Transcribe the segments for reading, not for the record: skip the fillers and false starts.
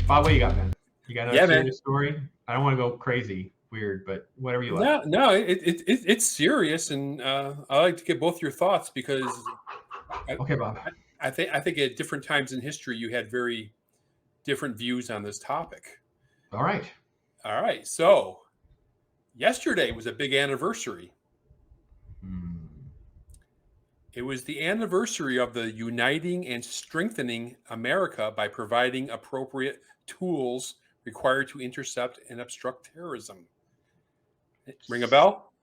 Bob, what you got, man? You got another Yeah, man. serious story? I don't want to go crazy, weird, but whatever you like. No, it's serious, and I like to get both your thoughts because I, Okay, Bob. I think at different times in history you had very different views on this topic. All right. All right, so yesterday was a big anniversary. It was the anniversary of the uniting and strengthening America by providing appropriate tools required to intercept and obstruct terrorism. Ring a bell?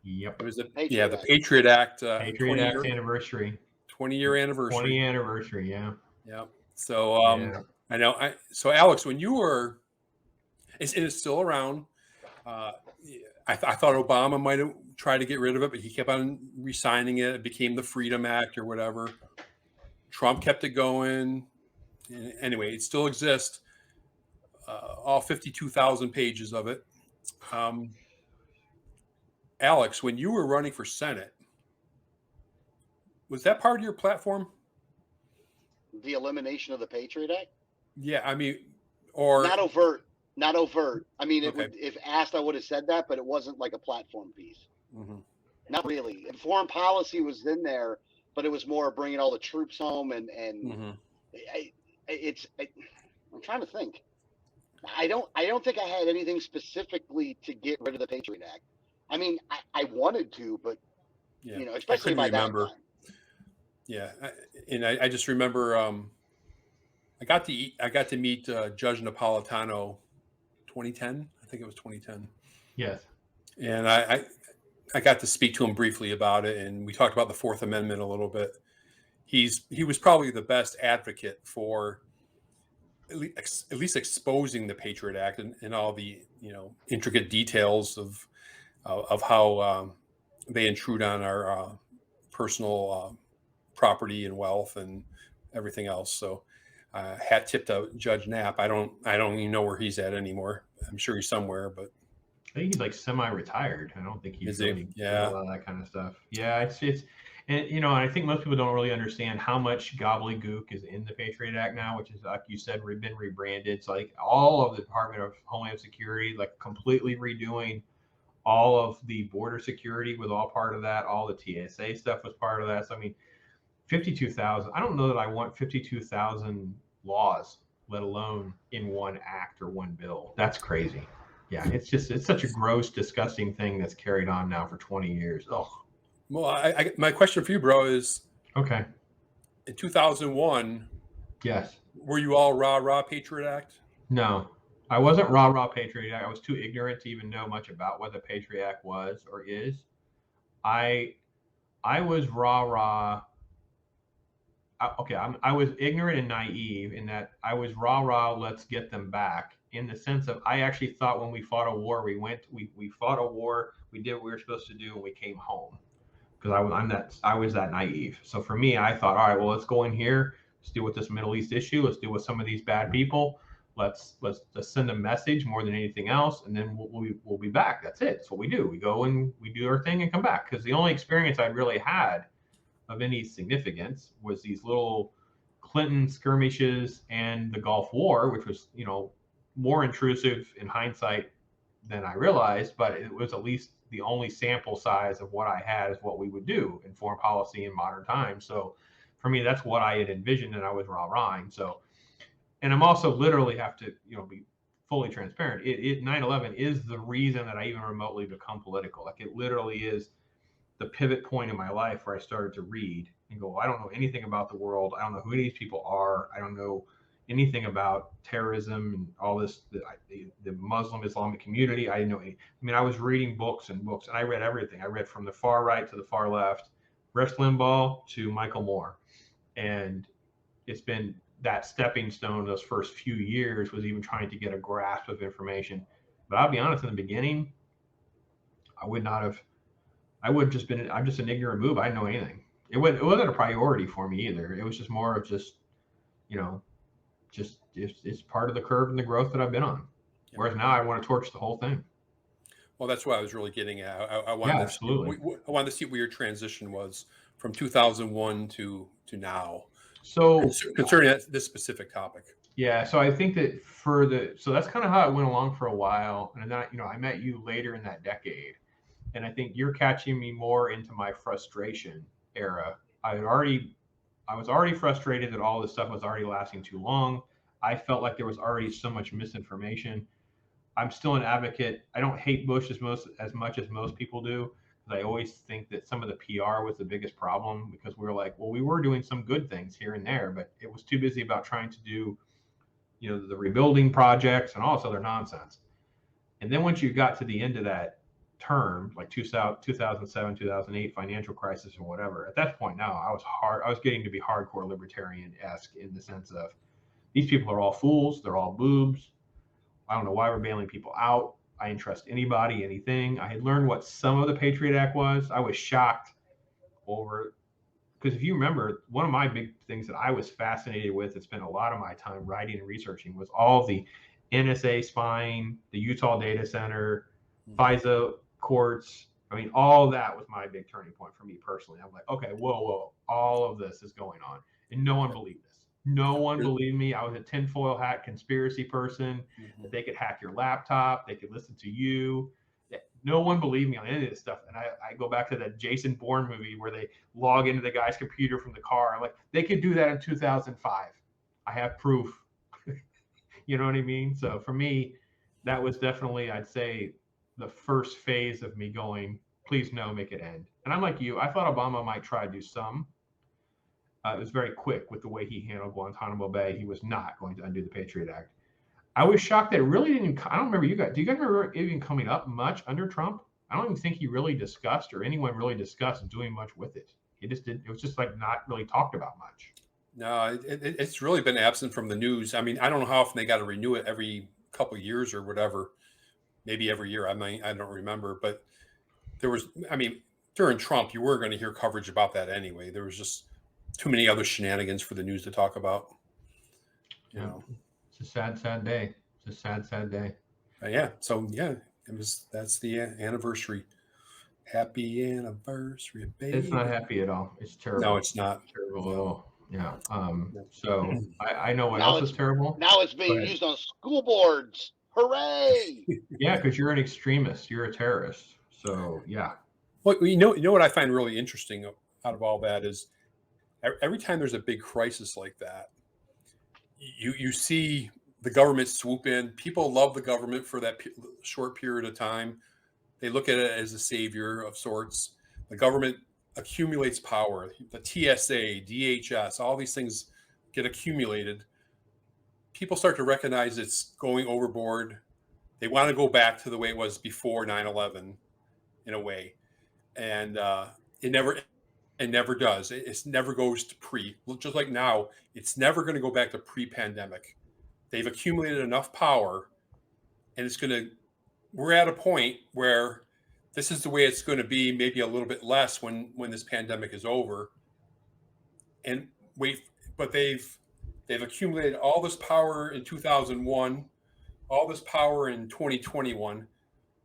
Yep. It was Patriot the Act. Patriot Act, Patriot Act anniversary. 20-year anniversary. 20 anniversary, yeah. Yeah. So Yeah. I know. So Alex, when you were, it's still around. I thought Obama might have tried to get rid of it, but he kept on re-signing it. It became the Freedom Act or whatever. Trump kept it going. Anyway, it still exists. All 52,000 pages of it. Alex, when you were running for Senate, was that part of your platform? The elimination of the Patriot Act? Yeah, I mean, or Not overt. Not overt. I mean, Okay. if asked, I would have said that, but it wasn't like a platform piece. Mhm. Not really. And foreign policy was in there, but it was more bringing all the troops home, and Mhm. I'm trying to think. I don't think I had anything specifically to get rid of the Patriot Act. I mean, I wanted to, but Yeah, especially by that time. Yeah, I just remember I got to meet Judge Napolitano 2010. I think it was 2010. Yes. And I got to speak to him briefly about it, and we talked about the Fourth Amendment a little bit. He was probably the best advocate for at least exposing the Patriot Act and all the intricate details of how they intrude on our personal property and wealth and everything else. So hat tip to Judge Knapp. I don't even know where he's at anymore. I'm sure he's somewhere, but I think he's like semi-retired. I don't think he's really doing Yeah. a lot of that kind of stuff. Yeah, it's and I think most people don't really understand how much gobbledygook is in the Patriot Act now, which is, like you said, been rebranded. It's like all of the Department of Homeland Security, like completely redoing all of the border security was all part of that. All the TSA stuff was part of that. So I mean, 52,000. I don't know that I want 52,000 laws, let alone in one act or one bill. That's crazy. Yeah, it's such a gross, disgusting thing that's carried on now for 20 years. Oh. Well, my question for you, bro, is Okay. in 2001, Yes. were you all rah Patriot Act? No, I wasn't rah Patriot Act. I was too ignorant to even know much about what the Patriot Act was or is. I was rah. I was ignorant and naive in that I was rah, let's get them back, in the sense of I actually thought when we fought a war, we fought a war, we did what we were supposed to do, and we came home. Because I was that naive. So for me, I thought, all right, well, let's go in here, let's deal with this Middle East issue, let's deal with some of these bad people, let's send a message more than anything else, and then we'll be back. That's it. That's what we do. We go and we do our thing and come back. Because the only experience I really had of any significance was these little Clinton skirmishes and the Gulf War, which was, more intrusive in hindsight than I realized, but it was at least the only sample size of what I had is what we would do in foreign policy in modern times. So for me, that's what I had envisioned, and I was rah-rahing. So, and I'm also literally have to, be fully transparent. 9/11 is the reason that I even remotely become political. Like, it literally is the pivot point in my life where I started to read and go, I don't know anything about the world. I don't know who these people are. I don't know anything about terrorism and all this, the Muslim Islamic community. I didn't know any. I mean, I was reading books and books, and I read everything. I read from the far right to the far left, Rush Limbaugh to Michael Moore. And it's been that stepping stone those first few years was even trying to get a grasp of information. But I'll be honest, in the beginning, I would just been, I'm just an ignorant boob. I didn't know anything. It wasn't a priority for me either. It was just more of just, it's part of the curve and the growth that I've been on. Yeah. Whereas now I want to torch the whole thing. Well, that's what I was really getting at. I wanted to see where your transition was from 2001 to now. So concerning this specific topic. Yeah, so I think that so that's kind of how it went along for a while, and then I met you later in that decade, and I think you're catching me more into my frustration era. I was already frustrated that all this stuff was already lasting too long. I felt like there was already so much misinformation. I'm still an advocate. I don't hate Bush as much as most people do, because I always think that some of the PR was the biggest problem, because we were like, well, we were doing some good things here and there, but it was too busy about trying to do, the rebuilding projects and all this other nonsense. And then once you got to the end of that term, like 2007, 2008 financial crisis or whatever, at that point now I was getting to be hardcore libertarian-esque, in the sense of, these people are all fools, they're all boobs. I don't know why we're bailing people out. I didn't trust anybody, anything. I had learned what some of the Patriot Act was. I was shocked over, because if you remember, one of my big things that I was fascinated with and spent a lot of my time writing and researching was all the NSA spying, the Utah data center, FISA courts. I mean, all that was my big turning point for me personally. I'm like, okay, whoa, all of this is going on. And no one believed this. No one believed me. I was a tinfoil hat conspiracy person, that they could hack your laptop, they could listen to you. No one believed me on any of this stuff. And I go back to that Jason Bourne movie where they log into the guy's computer from the car. I'm like, they could do that in 2005. I have proof. You know what I mean? So for me, that was definitely, I'd say, the first phase of me going, please no, make it end. And I'm like you, I thought Obama might try to do some. It was very quick with the way he handled Guantanamo Bay. He was not going to undo the Patriot Act. I was shocked that it really didn't. I don't remember you guys. Do you guys remember it even coming up much under Trump? I don't even think he really discussed, or anyone really discussed, doing much with it. It just did. It was just like not really talked about much. No, it's really been absent from the news. I mean, I don't know how often they got to renew it, every couple of years or whatever. Maybe every year. I don't remember. But there was, I mean, during Trump, you were going to hear coverage about that anyway. There was just too many other shenanigans for the news to talk about. You know, it's a sad, sad day. It's a sad, sad day. Yeah. So yeah, that's the anniversary. Happy anniversary, baby. It's not happy at all. It's terrible. No, it's not. It's terrible at all. Yeah. So I know what else is terrible. Now it's being used on school boards. Hooray! Yeah, because you're an extremist. You're a terrorist. So yeah. Well, you know what I find really interesting out of all that is, every time there's a big crisis like that, you see the government swoop in. People love the government for that short period of time. They look at it as a savior of sorts. The government accumulates power. The TSA, DHS, all these things get accumulated. People start to recognize it's going overboard. They want to go back to the way it was before 9/11, in a way, and it never does. It never goes to just like now, it's never going to go back to pre-pandemic. They've accumulated enough power, and we're at a point where this is the way it's going to be, maybe a little bit less when this pandemic is over. And but they've accumulated all this power in 2001, all this power in 2021.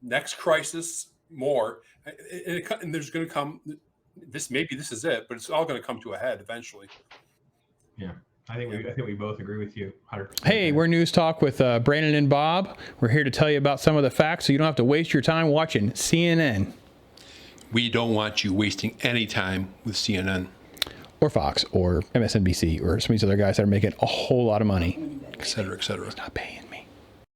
Next crisis, more, and there's going to come. This is it, but it's all going to come to a head eventually. Yeah, I think we both agree with you 100%. Hey, we're News Talk with Brandon and Bob. We're here to tell you about some of the facts, so you don't have to waste your time watching CNN. We don't want you wasting any time with CNN or Fox or MSNBC or some of these other guys that are making a whole lot of money, et cetera, et cetera. It's not paying me.